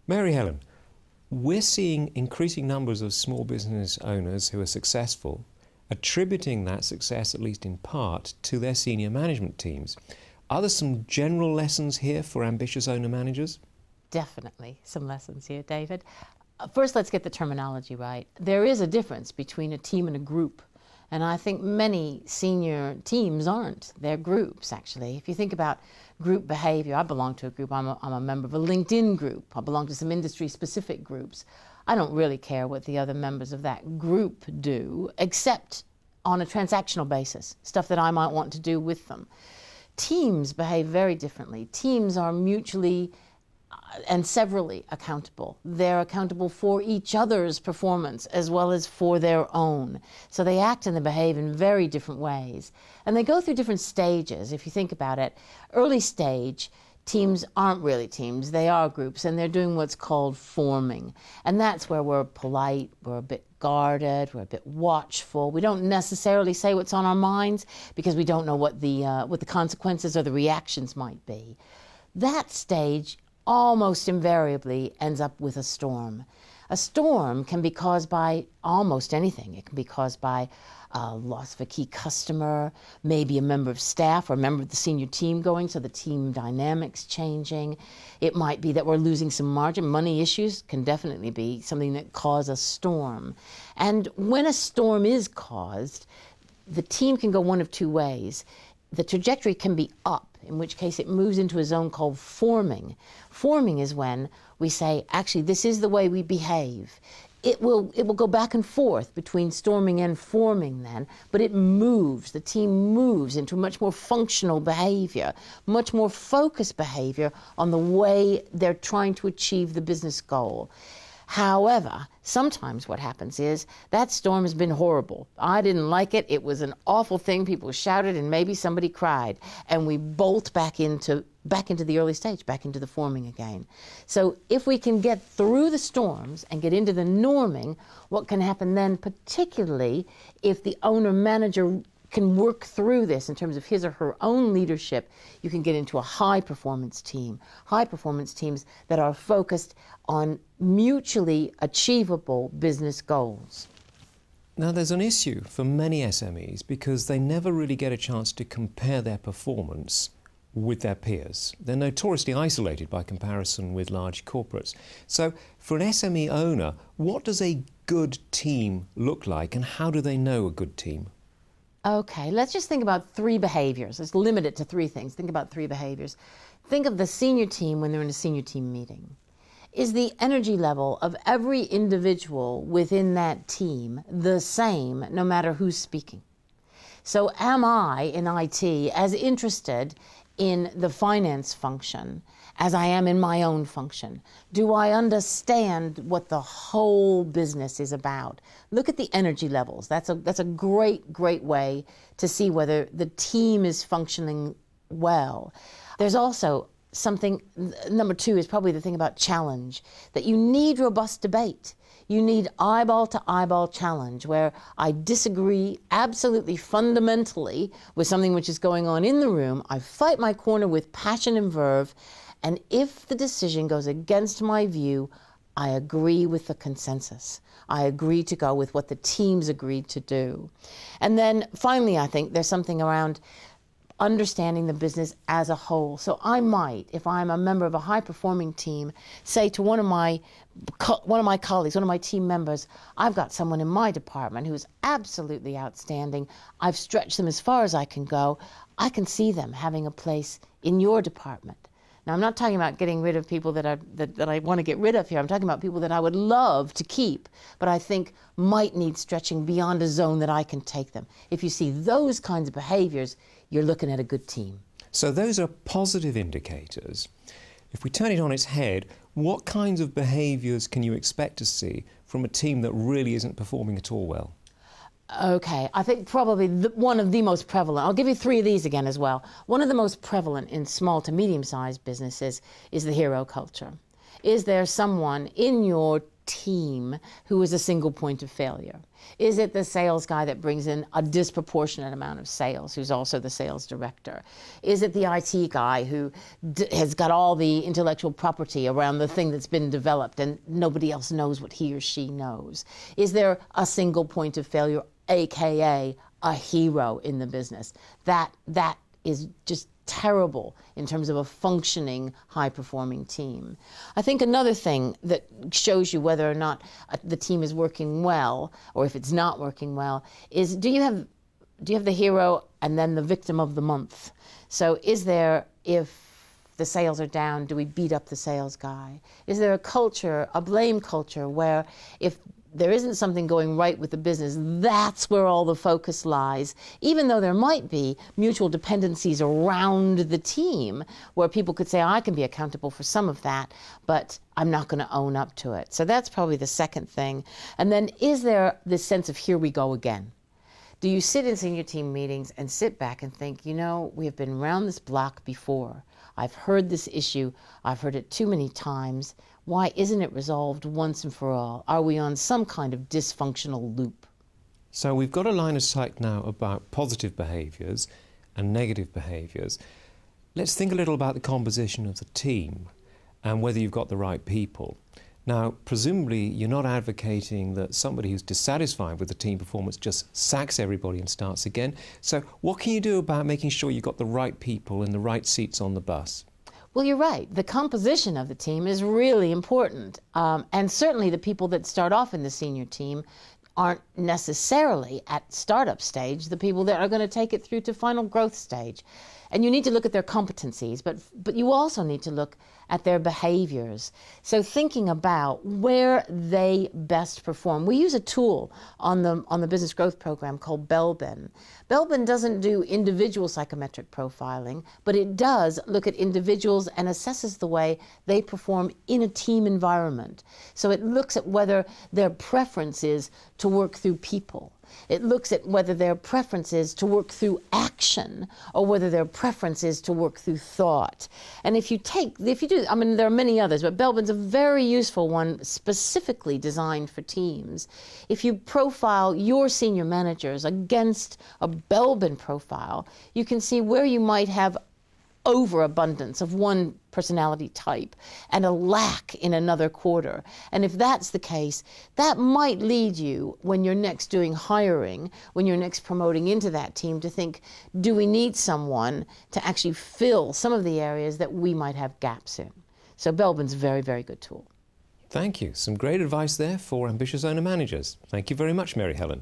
Marihelen, we're seeing increasing numbers of small business owners who are successful, attributing that success, at least in part, to their senior management teams. Are there some general lessons here for ambitious owner-managers? Definitely some lessons here, David. First, let's get the terminology right. There is a difference between a team and a group. And I think many senior teams aren't. They're groups, actually. If you think about group behavior, I belong to a group. I'm a member of a LinkedIn group. I belong to some industry-specific groups. I don't really care what the other members of that group do, except on a transactional basis, stuff that I might want to do with them. Teams behave very differently. Teams are mutually and severally accountable. They're accountable for each other's performance as well as for their own. So they act and they behave in very different ways. And they go through different stages, if you think about it. Early stage, teams aren't really teams, they are groups, and they're doing what's called forming. And that's where we're polite, we're a bit guarded, we're a bit watchful. We don't necessarily say what's on our minds because we don't know what the consequences or the reactions might be. That stage almost invariably ends up with a storm. A storm can be caused by almost anything. It can be caused by loss of a key customer, maybe a member of staff or a member of the senior team going, so the team dynamics changing. It might be that we're losing some margin. Money issues can definitely be something that cause a storm. And when a storm is caused, the team can go one of two ways. The trajectory can be up, in which case it moves into a zone called forming. Forming is when we say, actually, this is the way we behave. It will go back and forth between storming and forming then, but it moves, the team moves into much more functional behavior, much more focused behavior on the way they're trying to achieve the business goal. However, sometimes what happens is that storm has been horrible. I didn't like it. It was an awful thing. People shouted and maybe somebody cried. And we bolt back into the early stage, back into the forming again. So if we can get through the storms and get into the norming, what can happen then, particularly if the owner-manager can work through this in terms of his or her own leadership, you can get into a high-performance team. High-performance teams that are focused on mutually achievable business goals. Now, there's an issue for many SMEs because they never really get a chance to compare their performance with their peers. They're notoriously isolated by comparison with large corporates. So for an SME owner, what does a good team look like and how do they know a good team? Okay, let's just think about three behaviors. Let's limit it to three things. Think about three behaviors. Think of the senior team when they're in a senior team meeting. Is the energy level of every individual within that team the same no matter who's speaking? So am I in IT as interested in the finance function as I am in my own function? Do I understand what the whole business is about? Look at the energy levels. That's a great, great way to see whether the team is functioning well. There's also something, number two is probably the thing about challenge, that you need robust debate. You need eyeball-to-eyeball challenge where I disagree absolutely fundamentally with something which is going on in the room. I fight my corner with passion and verve, and if the decision goes against my view, I agree with the consensus. I agree to go with what the teams agreed to do. And then finally, I think there's something around understanding the business as a whole. So I might, if I'm a member of a high-performing team, say to one of my colleagues, one of my team members, I've got someone in my department who's absolutely outstanding. I've stretched them as far as I can go. I can see them having a place in your department. Now, I'm not talking about getting rid of people that I want to get rid of here. I'm talking about people that I would love to keep, but I think might need stretching beyond a zone that I can take them. If you see those kinds of behaviors, you're looking at a good team. So those are positive indicators. If we turn it on its head, what kinds of behaviors can you expect to see from a team that really isn't performing at all well? Okay, I think probably one of the most prevalent, I'll give you three of these again as well. One of the most prevalent in small to medium-sized businesses is the hero culture. Is there someone in your team who is a single point of failure? Is it the sales guy that brings in a disproportionate amount of sales, who's also the sales director? Is it the IT guy who has got all the intellectual property around the thing that's been developed and nobody else knows what he or she knows? Is there a single point of failure, AKA a hero in the business? That is just terrible in terms of a functioning, high-performing team. I think another thing that shows you whether or not the team is working well, or if it's not working well, is do you have the hero and then the victim of the month? So is there, if the sales are down, do we beat up the sales guy? Is there a culture, a blame culture, where if there isn't something going right with the business, that's where all the focus lies, even though there might be mutual dependencies around the team where people could say, I can be accountable for some of that, but I'm not going to own up to it. So that's probably the second thing. And then is there this sense of here we go again? Do you sit in senior team meetings and sit back and think, you know, we have been around this block before. I've heard this issue. I've heard it too many times. Why isn't it resolved once and for all? Are we on some kind of dysfunctional loop? So we've got a line of sight now about positive behaviours and negative behaviours. Let's think a little about the composition of the team and whether you've got the right people. Now, presumably, you're not advocating that somebody who's dissatisfied with the team performance just sacks everybody and starts again. So what can you do about making sure you've got the right people in the right seats on the bus? Well, you're right. The composition of the team is really important. And certainly the people that start off in the senior team aren't necessarily at startup stage the people that are going to take it through to final growth stage. And you need to look at their competencies, but you also need to look at their behaviors. So thinking about where they best perform. We use a tool on the business growth program called Belbin. Belbin doesn't do individual psychometric profiling, but it does look at individuals and assesses the way they perform in a team environment. So it looks at whether their preference is to work through people. It looks at whether their preference is to work through action or whether their preference is to work through thought. And if you do, I mean, there are many others, but Belbin's a very useful one specifically designed for teams. If you profile your senior managers against a Belbin profile, you can see where you might have overabundance of one personality type and a lack in another quarter. And if that's the case, that might lead you, when you're next doing hiring, when you're next promoting into that team, to think, do we need someone to actually fill some of the areas that we might have gaps in? So Belbin's a very, very good tool. Thank you. Some great advice there for ambitious owner-managers. Thank you very much, Marihelen.